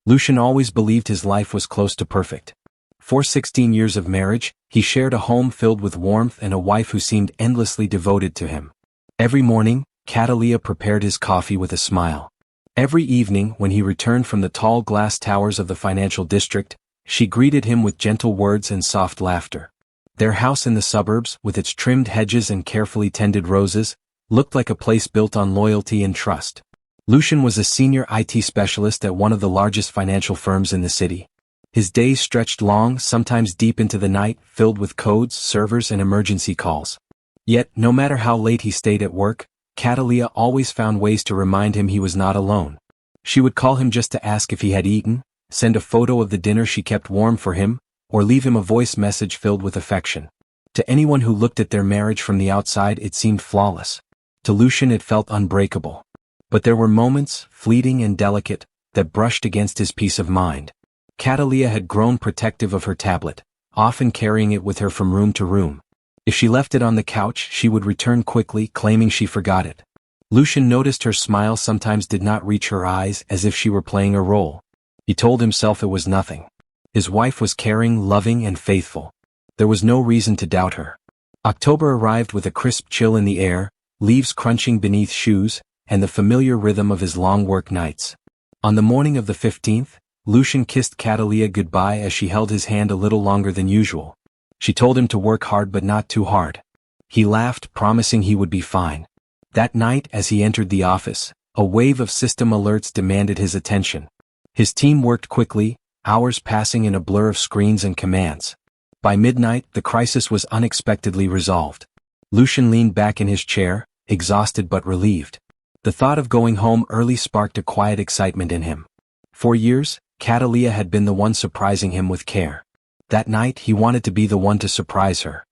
Lucian always believed his life was close to perfect. For 16 years of marriage, he shared a home filled with warmth and a wife who seemed endlessly devoted to him. Every morning, Catalia prepared his coffee with a smile. Every evening, when he returned from the tall glass towers of the financial district, she greeted him with gentle words and soft laughter. Their house in the suburbs, with its trimmed hedges and carefully tended roses, looked like a place built on loyalty and trust. Lucian was a senior IT specialist at one of the largest financial firms in the city. His days stretched long, sometimes deep into the night, filled with codes, servers, and emergency calls. Yet, no matter how late he stayed at work, Catalia always found ways to remind him he was not alone. She would call him just to ask if he had eaten, send a photo of the dinner she kept warm for him, or leave him a voice message filled with affection. To anyone who looked at their marriage from the outside, it seemed flawless. To Lucian, it felt unbreakable. But there were moments, fleeting and delicate, that brushed against his peace of mind. Catalia had grown protective of her tablet, often carrying it with her from room to room. If she left it on the couch, she would return quickly, claiming she forgot it. Lucian noticed her smile sometimes did not reach her eyes, as if she were playing a role. He told himself it was nothing. His wife was caring, loving, and faithful. There was no reason to doubt her. October arrived with a crisp chill in the air, leaves crunching beneath shoes, and the familiar rhythm of his long work nights. On the morning of the 15th, Lucian kissed Catalia goodbye as she held his hand a little longer than usual. She told him to work hard but not too hard. He laughed, promising he would be fine. That night, as he entered the office, a wave of system alerts demanded his attention. His team worked quickly, hours passing in a blur of screens and commands. By midnight, the crisis was unexpectedly resolved. Lucian leaned back in his chair, exhausted but relieved. The thought of going home early sparked a quiet excitement in him. For years, Catalia had been the one surprising him with care. That night, he wanted to be the one to surprise her.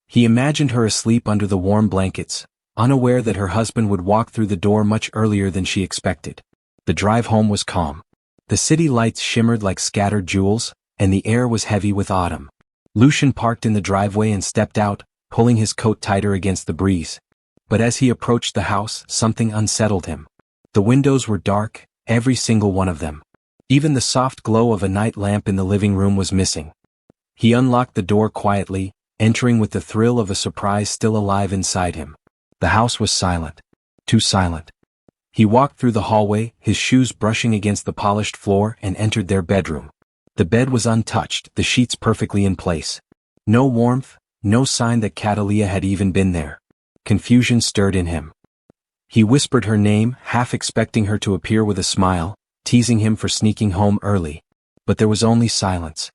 He imagined her asleep under the warm blankets, unaware that her husband would walk through the door much earlier than she expected. The drive home was calm. The city lights shimmered like scattered jewels, and the air was heavy with autumn. Lucian parked in the driveway and stepped out, pulling his coat tighter against the breeze. But as he approached the house, something unsettled him. The windows were dark, every single one of them. Even the soft glow of a night lamp in the living room was missing. He unlocked the door quietly, entering with the thrill of a surprise still alive inside him. The house was silent. Too silent. He walked through the hallway, his shoes brushing against the polished floor, and entered their bedroom. The bed was untouched, the sheets perfectly in place. No warmth, no sign that Catalia had even been there. Confusion stirred in him. He whispered her name, half expecting her to appear with a smile, teasing him for sneaking home early. But there was only silence.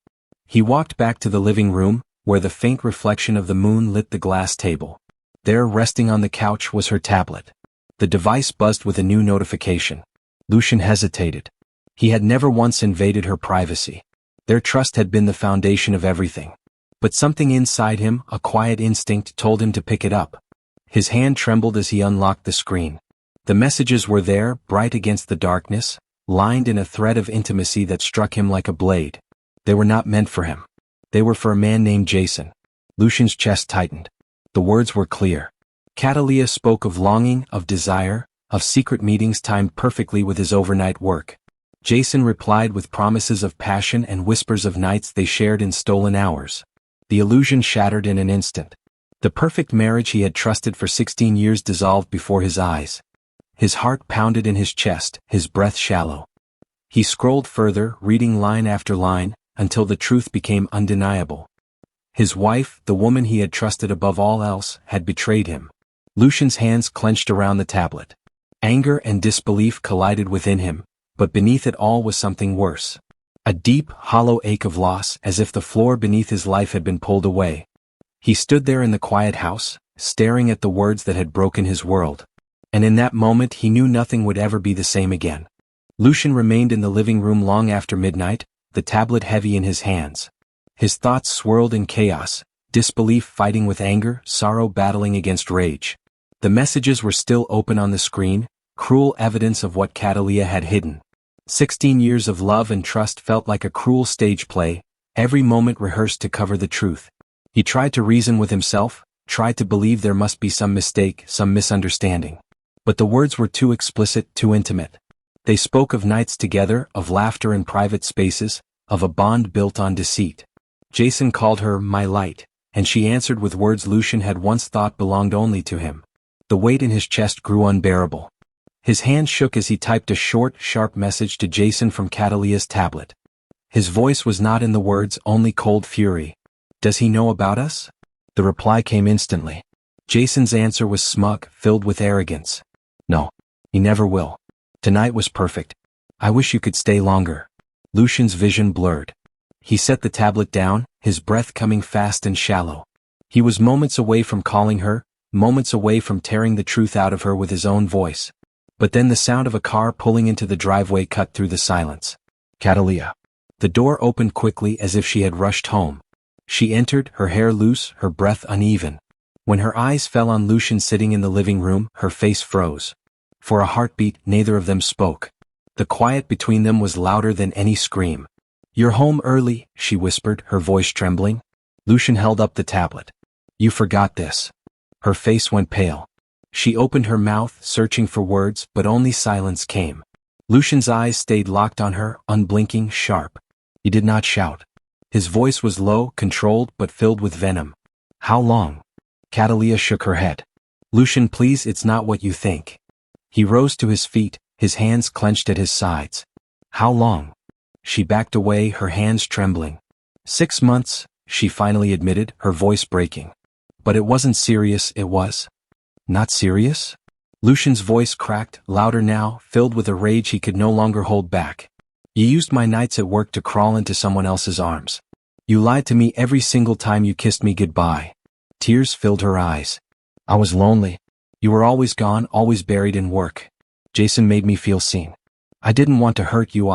He walked back to the living room, where the faint reflection of the moon lit the glass table. There, resting on the couch, was her tablet. The device buzzed with a new notification. Lucian hesitated. He had never once invaded her privacy. Their trust had been the foundation of everything. But something inside him, a quiet instinct, told him to pick it up. His hand trembled as he unlocked the screen. The messages were there, bright against the darkness, lined in a thread of intimacy that struck him like a blade. They were not meant for him. They were for a man named Jason. Lucian's chest tightened. The words were clear. Catalia spoke of longing, of desire, of secret meetings timed perfectly with his overnight work. Jason replied with promises of passion and whispers of nights they shared in stolen hours. The illusion shattered in an instant. The perfect marriage he had trusted for 16 years dissolved before his eyes. His heart pounded in his chest, his breath shallow. He scrolled further, reading line after line, until the truth became undeniable. His wife, the woman he had trusted above all else, had betrayed him. Lucian's hands clenched around the tablet. Anger and disbelief collided within him, but beneath it all was something worse. A deep, hollow ache of loss, as if the floor beneath his life had been pulled away. He stood there in the quiet house, staring at the words that had broken his world. And in that moment he knew nothing would ever be the same again. Lucian remained in the living room long after midnight, the tablet heavy in his hands. His thoughts swirled in chaos, disbelief fighting with anger, sorrow battling against rage. The messages were still open on the screen, cruel evidence of what Catalia had hidden. 16 years of love and trust felt like a cruel stage play, every moment rehearsed to cover the truth. He tried to reason with himself, tried to believe there must be some mistake, some misunderstanding. But the words were too explicit, too intimate. They spoke of nights together, of laughter in private spaces, of a bond built on deceit. Jason called her my light, and she answered with words Lucian had once thought belonged only to him. The weight in his chest grew unbearable. His hand shook as he typed a short, sharp message to Jason from Catalia's tablet. His voice was not in the words, only cold fury. "Does he know about us?" The reply came instantly. Jason's answer was smug, filled with arrogance. "No. He never will. Tonight was perfect. I wish you could stay longer." Lucian's vision blurred. He set the tablet down, his breath coming fast and shallow. He was moments away from calling her, moments away from tearing the truth out of her with his own voice. But then the sound of a car pulling into the driveway cut through the silence. Catalia. The door opened quickly as if she had rushed home. She entered, her hair loose, her breath uneven. When her eyes fell on Lucian sitting in the living room, her face froze. For a heartbeat, neither of them spoke. The quiet between them was louder than any scream. "You're home early," she whispered, her voice trembling. Lucian held up the tablet. "You forgot this." Her face went pale. She opened her mouth, searching for words, but only silence came. Lucian's eyes stayed locked on her, unblinking, sharp. He did not shout. His voice was low, controlled, but filled with venom. "How long?" Catalia shook her head. "Lucian, please, it's not what you think." He rose to his feet, his hands clenched at his sides. "How long?" She backed away, her hands trembling. 6 months, she finally admitted, her voice breaking. "But it wasn't serious, it was." "Not serious?" Lucian's voice cracked, louder now, filled with a rage he could no longer hold back. "You used my nights at work to crawl into someone else's arms. You lied to me every single time you kissed me goodbye." Tears filled her eyes. "I was lonely. You were always gone, always buried in work. Jason made me feel seen. I didn't want to hurt you,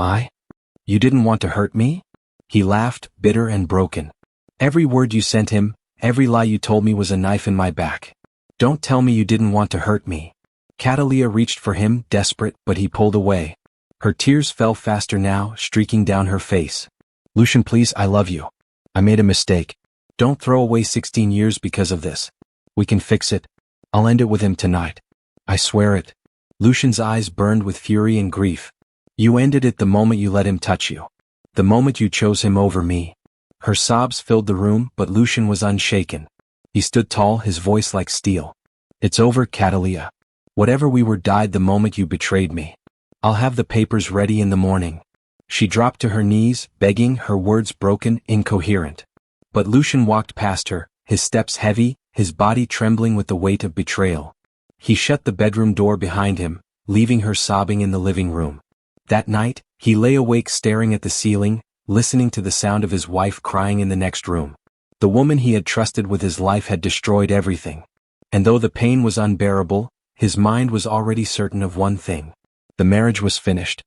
You didn't want to hurt me?" He laughed, bitter and broken. "Every word you sent him, every lie you told me was a knife in my back. Don't tell me you didn't want to hurt me." Catalia reached for him, desperate, but he pulled away. Her tears fell faster now, streaking down her face. "Lucian, please, I love you. I made a mistake. Don't throw away 16 years because of this. We can fix it. I'll end it with him tonight. I swear it." Lucian's eyes burned with fury and grief. "You ended it the moment you let him touch you. The moment you chose him over me." Her sobs filled the room, but Lucian was unshaken. He stood tall, his voice like steel. "It's over, Catalia. Whatever we were died the moment you betrayed me. I'll have the papers ready in the morning." She dropped to her knees, begging, her words broken, incoherent. But Lucian walked past her, his steps heavy, his body trembling with the weight of betrayal. He shut the bedroom door behind him, leaving her sobbing in the living room. That night, he lay awake staring at the ceiling, listening to the sound of his wife crying in the next room. The woman he had trusted with his life had destroyed everything. And though the pain was unbearable, his mind was already certain of one thing. The marriage was finished.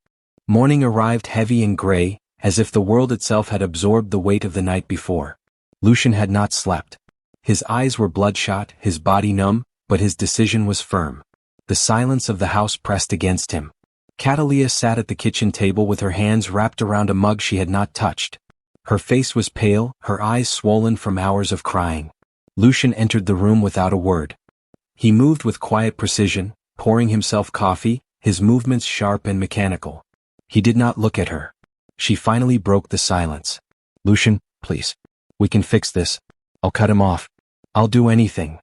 Morning arrived heavy and gray, as if the world itself had absorbed the weight of the night before. Lucian had not slept. His eyes were bloodshot, his body numb, but his decision was firm. The silence of the house pressed against him. Catalia sat at the kitchen table with her hands wrapped around a mug she had not touched. Her face was pale, her eyes swollen from hours of crying. Lucian entered the room without a word. He moved with quiet precision, pouring himself coffee, his movements sharp and mechanical. He did not look at her. She finally broke the silence. "Lucian, please. We can fix this. I'll cut him off. I'll do anything."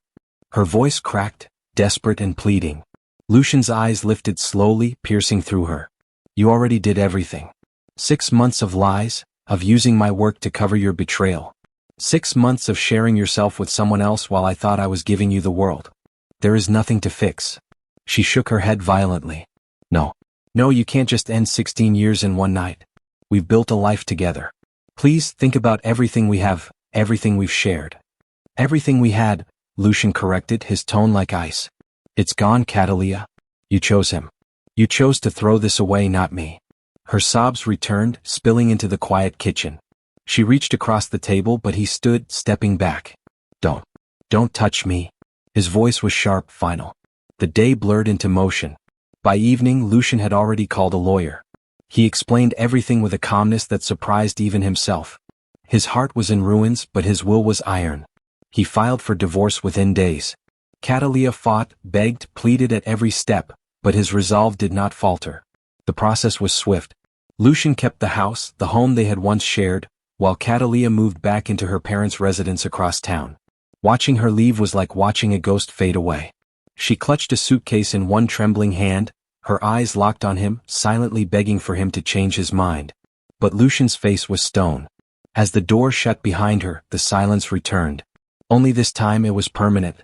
Her voice cracked, desperate and pleading. Lucian's eyes lifted slowly, piercing through her. "You already did everything. 6 months of lies, of using my work to cover your betrayal. 6 months of sharing yourself with someone else while I thought I was giving you the world. There is nothing to fix." She shook her head violently. No, you can't just end 16 years in one night. We've built a life together. Please think about everything we have, everything we've shared." "Everything we had," Lucian corrected, his tone like ice. "It's gone, Catalia. You chose him. You chose to throw this away, not me." Her sobs returned, spilling into the quiet kitchen. She reached across the table, but he stood, stepping back. Don't touch me." His voice was sharp, final. The day blurred into motion. By evening, Lucian had already called a lawyer. He explained everything with a calmness that surprised even himself. His heart was in ruins, but his will was iron. He filed for divorce within days. Catalia fought, begged, pleaded at every step, but his resolve did not falter. The process was swift. Lucian kept the house, the home they had once shared, while Catalia moved back into her parents' residence across town. Watching her leave was like watching a ghost fade away. She clutched a suitcase in one trembling hand, her eyes locked on him, silently begging for him to change his mind. But Lucian's face was stone. As the door shut behind her, the silence returned. Only this time it was permanent.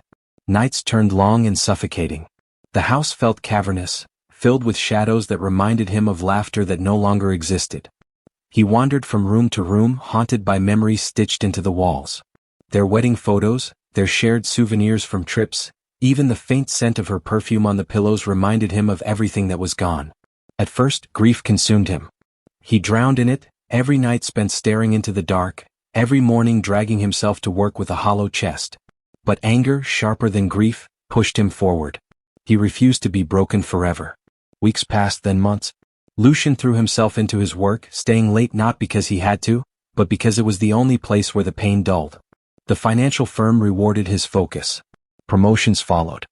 Nights turned long and suffocating. The house felt cavernous, filled with shadows that reminded him of laughter that no longer existed. He wandered from room to room, haunted by memories stitched into the walls. Their wedding photos, their shared souvenirs from trips, even the faint scent of her perfume on the pillows reminded him of everything that was gone. At first, grief consumed him. He drowned in it, every night spent staring into the dark, every morning dragging himself to work with a hollow chest. But anger, sharper than grief, pushed him forward. He refused to be broken forever. Weeks passed, then months. Lucian threw himself into his work, staying late not because he had to, but because it was the only place where the pain dulled. The financial firm rewarded his focus. Promotions followed.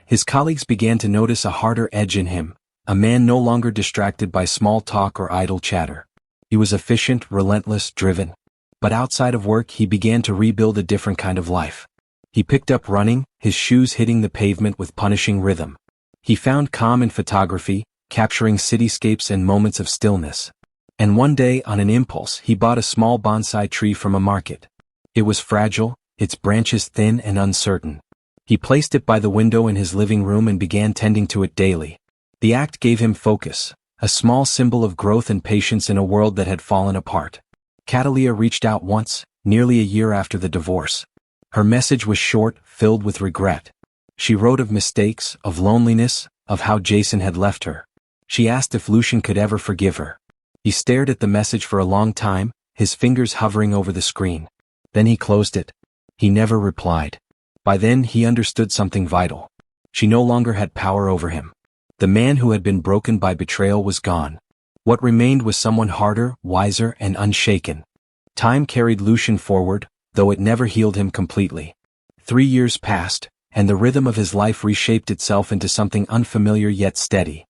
His colleagues began to notice a harder edge in him, a man no longer distracted by small talk or idle chatter. He was efficient, relentless, driven. But outside of work he began to rebuild a different kind of life. He picked up running, his shoes hitting the pavement with punishing rhythm. He found calm in photography, capturing cityscapes and moments of stillness. And one day, on an impulse, he bought a small bonsai tree from a market. It was fragile, its branches thin and uncertain. He placed it by the window in his living room and began tending to it daily. The act gave him focus, a small symbol of growth and patience in a world that had fallen apart. Catalia reached out once, nearly a year after the divorce. Her message was short, filled with regret. She wrote of mistakes, of loneliness, of how Jason had left her. She asked if Lucian could ever forgive her. He stared at the message for a long time, his fingers hovering over the screen. Then he closed it. He never replied. By then he understood something vital. She no longer had power over him. The man who had been broken by betrayal was gone. What remained was someone harder, wiser, and unshaken. Time carried Lucian forward, though it never healed him completely. 3 years passed, and the rhythm of his life reshaped itself into something unfamiliar yet steady.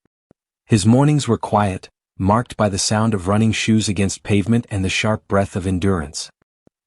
His mornings were quiet, marked by the sound of running shoes against pavement and the sharp breath of endurance.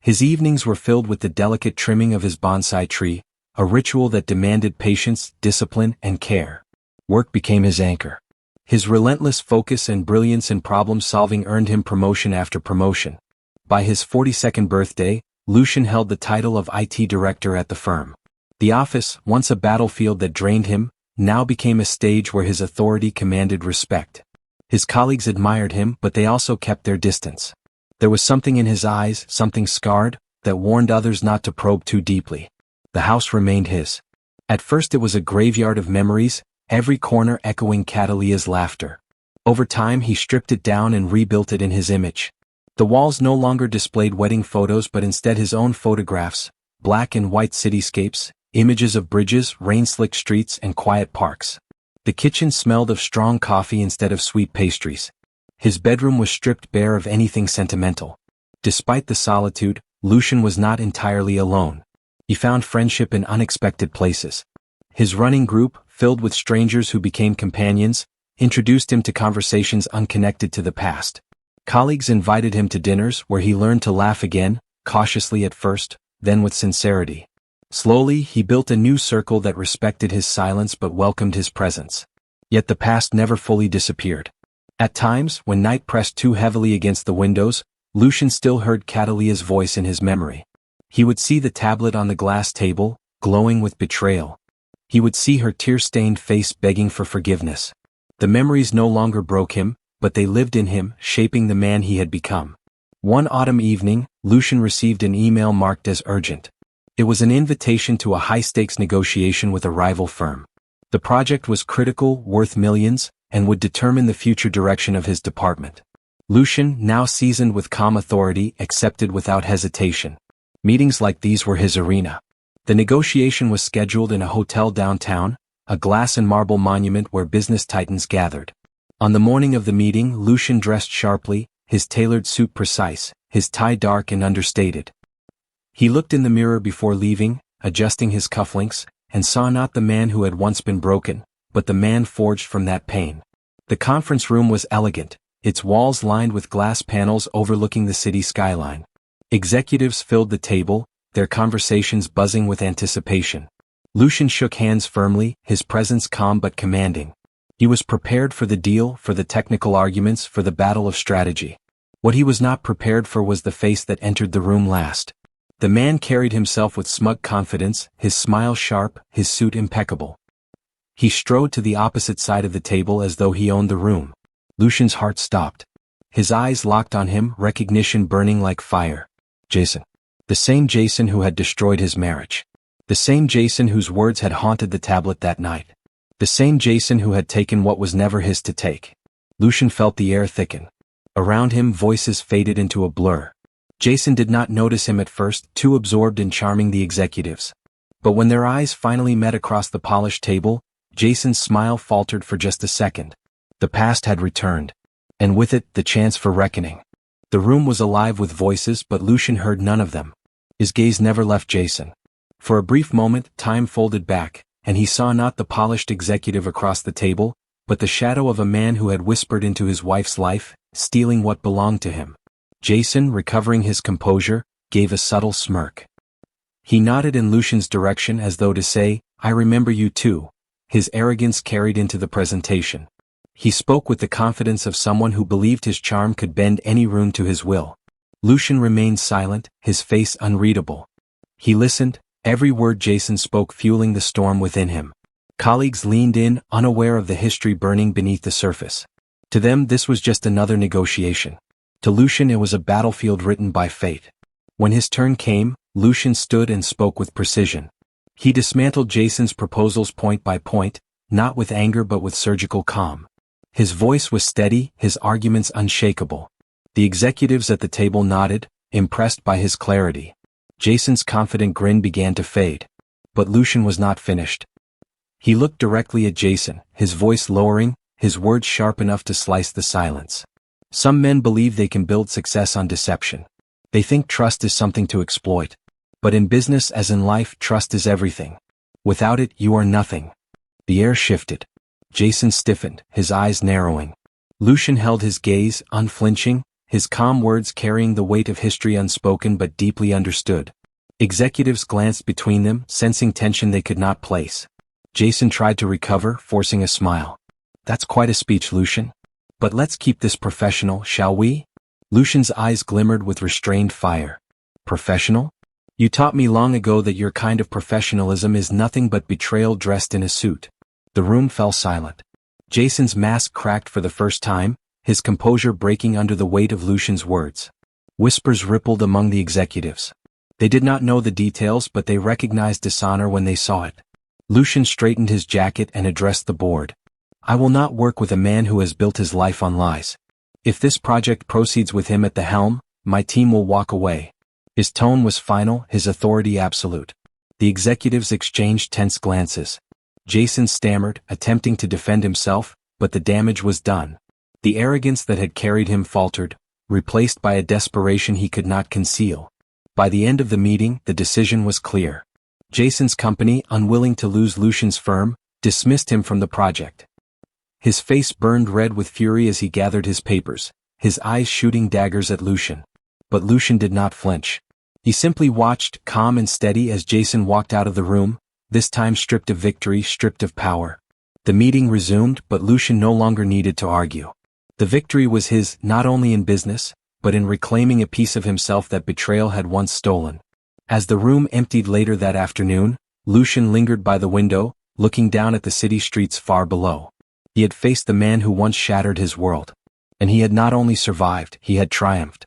His evenings were filled with the delicate trimming of his bonsai tree, a ritual that demanded patience, discipline, and care. Work became his anchor. His relentless focus and brilliance in problem-solving earned him promotion after promotion. By his 42nd birthday, Lucian held the title of IT director at the firm. The office, once a battlefield that drained him, now became a stage where his authority commanded respect. His colleagues admired him, but they also kept their distance. There was something in his eyes, something scarred, that warned others not to probe too deeply. The house remained his. At first it was a graveyard of memories, every corner echoing Catalia's laughter. Over time he stripped it down and rebuilt it in his image. The walls no longer displayed wedding photos but instead his own photographs, black and white cityscapes, images of bridges, rain-slicked streets, and quiet parks. The kitchen smelled of strong coffee instead of sweet pastries. His bedroom was stripped bare of anything sentimental. Despite the solitude, Lucian was not entirely alone. He found friendship in unexpected places. His running group, filled with strangers who became companions, introduced him to conversations unconnected to the past. Colleagues invited him to dinners where he learned to laugh again, cautiously at first, then with sincerity. Slowly, he built a new circle that respected his silence but welcomed his presence. Yet the past never fully disappeared. At times, when night pressed too heavily against the windows, Lucian still heard Catalia's voice in his memory. He would see the tablet on the glass table, glowing with betrayal. He would see her tear-stained face begging for forgiveness. The memories no longer broke him, but they lived in him, shaping the man he had become. One autumn evening, Lucian received an email marked as urgent. It was an invitation to a high-stakes negotiation with a rival firm. The project was critical, worth millions, and would determine the future direction of his department. Lucian, now seasoned with calm authority, accepted without hesitation. Meetings like these were his arena. The negotiation was scheduled in a hotel downtown, a glass and marble monument where business titans gathered. On the morning of the meeting, Lucian dressed sharply, his tailored suit precise, his tie dark and understated. He looked in the mirror before leaving, adjusting his cufflinks, and saw not the man who had once been broken, but the man forged from that pain. The conference room was elegant, its walls lined with glass panels overlooking the city skyline. Executives filled the table, their conversations buzzing with anticipation. Lucian shook hands firmly, his presence calm but commanding. He was prepared for the deal, for the technical arguments, for the battle of strategy. What he was not prepared for was the face that entered the room last. The man carried himself with smug confidence, his smile sharp, his suit impeccable. He strode to the opposite side of the table as though he owned the room. Lucian's heart stopped. His eyes locked on him, recognition burning like fire. Jason. The same Jason who had destroyed his marriage. The same Jason whose words had haunted the tablet that night. The same Jason who had taken what was never his to take. Lucian felt the air thicken. Around him, voices faded into a blur. Jason did not notice him at first, too absorbed in charming the executives. But when their eyes finally met across the polished table, Jason's smile faltered for just a second. The past had returned. And with it, the chance for reckoning. The room was alive with voices, but Lucian heard none of them. His gaze never left Jason. For a brief moment, time folded back, and he saw not the polished executive across the table, but the shadow of a man who had whispered into his wife's life, stealing what belonged to him. Jason, recovering his composure, gave a subtle smirk. He nodded in Lucian's direction as though to say, "I remember you too." His arrogance carried into the presentation. He spoke with the confidence of someone who believed his charm could bend any rune to his will. Lucian remained silent, his face unreadable. He listened, every word Jason spoke fueling the storm within him. Colleagues leaned in, unaware of the history burning beneath the surface. To them this was just another negotiation. To Lucian it was a battlefield written by fate. When his turn came, Lucian stood and spoke with precision. He dismantled Jason's proposals point by point, not with anger but with surgical calm. His voice was steady, his arguments unshakable. The executives at the table nodded, impressed by his clarity. Jason's confident grin began to fade. But Lucian was not finished. He looked directly at Jason, his voice lowering, his words sharp enough to slice the silence. Some men believe they can build success on deception. They think trust is something to exploit. But in business as in life, trust is everything. Without it, you are nothing. The air shifted. Jason stiffened, his eyes narrowing. Lucian held his gaze, unflinching, his calm words carrying the weight of history unspoken but deeply understood. Executives glanced between them, sensing tension they could not place. Jason tried to recover, forcing a smile. "That's quite a speech, Lucian. But let's keep this professional, shall we?" Lucian's eyes glimmered with restrained fire. "Professional? You taught me long ago that your kind of professionalism is nothing but betrayal dressed in a suit." The room fell silent. Jason's mask cracked for the first time, his composure breaking under the weight of Lucian's words. Whispers rippled among the executives. They did not know the details, but they recognized dishonor when they saw it. Lucian straightened his jacket and addressed the board. "I will not work with a man who has built his life on lies. If this project proceeds with him at the helm, my team will walk away." His tone was final, his authority absolute. The executives exchanged tense glances. Jason stammered, attempting to defend himself, but the damage was done. The arrogance that had carried him faltered, replaced by a desperation he could not conceal. By the end of the meeting, the decision was clear. Jason's company, unwilling to lose Lucian's firm, dismissed him from the project. His face burned red with fury as he gathered his papers, his eyes shooting daggers at Lucian. But Lucian did not flinch. He simply watched, calm and steady, as Jason walked out of the room, this time stripped of victory, stripped of power. The meeting resumed, but Lucian no longer needed to argue. The victory was his, not only in business, but in reclaiming a piece of himself that betrayal had once stolen. As the room emptied later that afternoon, Lucian lingered by the window, looking down at the city streets far below. He had faced the man who once shattered his world. And he had not only survived, he had triumphed.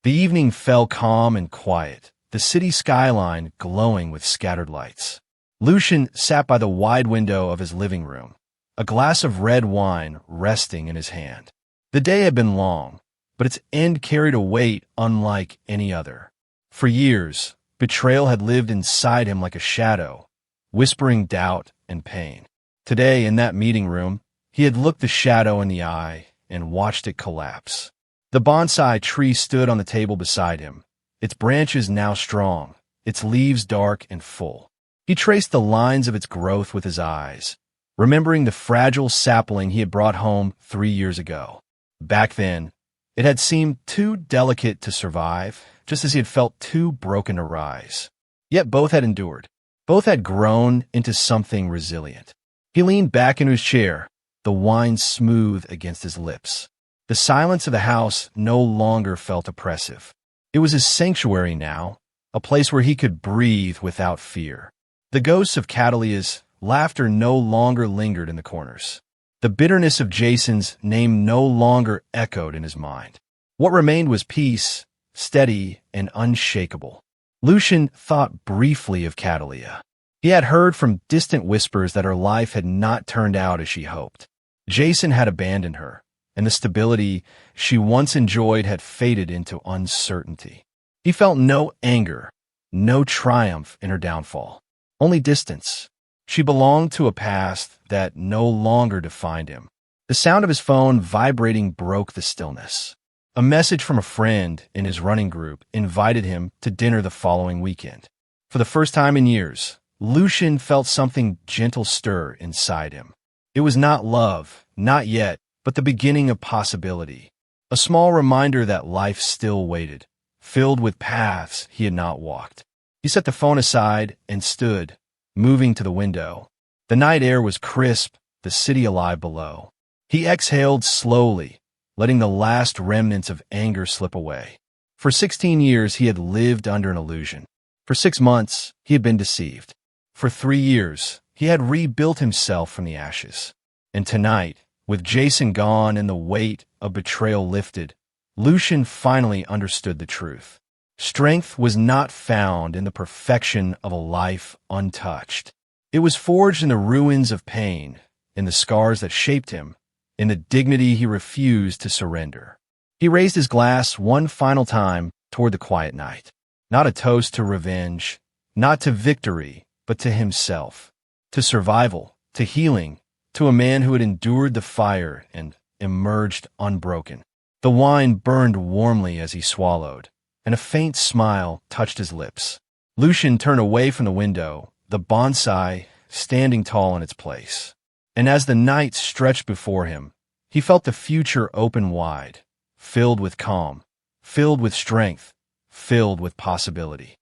The evening fell calm and quiet, the city skyline glowing with scattered lights. Lucian sat by the wide window of his living room, a glass of red wine resting in his hand. The day had been long, but its end carried a weight unlike any other. For years, betrayal had lived inside him like a shadow, whispering doubt and pain. Today, in that meeting room, he had looked the shadow in the eye and watched it collapse. The bonsai tree stood on the table beside him, its branches now strong, its leaves dark and full. He traced the lines of its growth with his eyes, remembering the fragile sapling he had brought home 3 years ago. Back then, it had seemed too delicate to survive, just as he had felt too broken to rise. Yet both had endured. Both had grown into something resilient. He leaned back into his chair, the wine smooth against his lips. The silence of the house no longer felt oppressive. It was his sanctuary now, a place where he could breathe without fear. The ghosts of Catalia's laughter no longer lingered in the corners. The bitterness of Jason's name no longer echoed in his mind. What remained was peace, steady and unshakable. Lucian thought briefly of Catalia. He had heard from distant whispers that her life had not turned out as she hoped. Jason had abandoned her, and the stability she once enjoyed had faded into uncertainty. He felt no anger, no triumph in her downfall, only distance. She belonged to a past that no longer defined him. The sound of his phone vibrating broke the stillness. A message from a friend in his running group invited him to dinner the following weekend. For the first time in years, Lucian felt something gentle stir inside him. It was not love, not yet, but the beginning of possibility. A small reminder that life still waited, filled with paths he had not walked. He set the phone aside and stood, moving to the window. The night air was crisp, the city alive below. He exhaled slowly, letting the last remnants of anger slip away. For 16 years, he had lived under an illusion. For 6 months, he had been deceived. For 3 years, he had rebuilt himself from the ashes. And tonight, with Jason gone and the weight of betrayal lifted, Lucian finally understood the truth. Strength was not found in the perfection of a life untouched. It was forged in the ruins of pain, in the scars that shaped him, in the dignity he refused to surrender. He raised his glass one final time toward the quiet night. Not a toast to revenge, not to victory, but to himself, to survival, to healing, to a man who had endured the fire and emerged unbroken. The wine burned warmly as he swallowed, and a faint smile touched his lips. Lucian turned away from the window, the bonsai standing tall in its place. And as the night stretched before him, he felt the future open wide, filled with calm, filled with strength, filled with possibility.